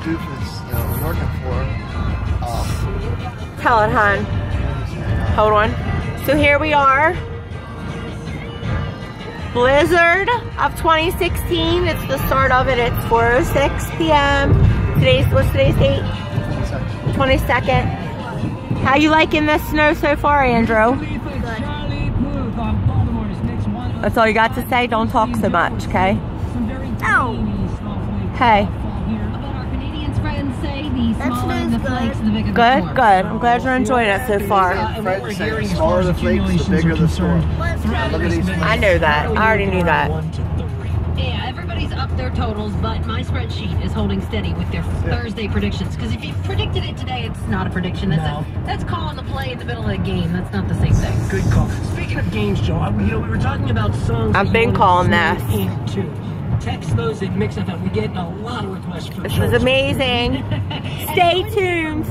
doofus that I'm working for. Tell it, hon. Hold on. So here we are. Blizzard of 2016. It's the start of it. It's 4:06 p.m. What's today's date? 22nd. How you liking this snow so far, Andrew? Good. That's all you got to say? Don't talk so much, okay? Oh. Hey. That smells good. Good, good. I'm glad you're enjoying it so far. Fred's saying the smaller the flakes, the bigger the storm. Look at these. I know that. I already knew that. Yeah, everybody's up their totals, but my spreadsheet is holding steady with their Thursday predictions. Because if you predicted it today, it's not a prediction. That's calling the play in the middle of the game. That's not the same thing. Good call. Speaking of games, Joe, we were talking about songs. I've been calling this. Too. Text those at Mix FM. We get a lot of requests for This is amazing. Stay tuned.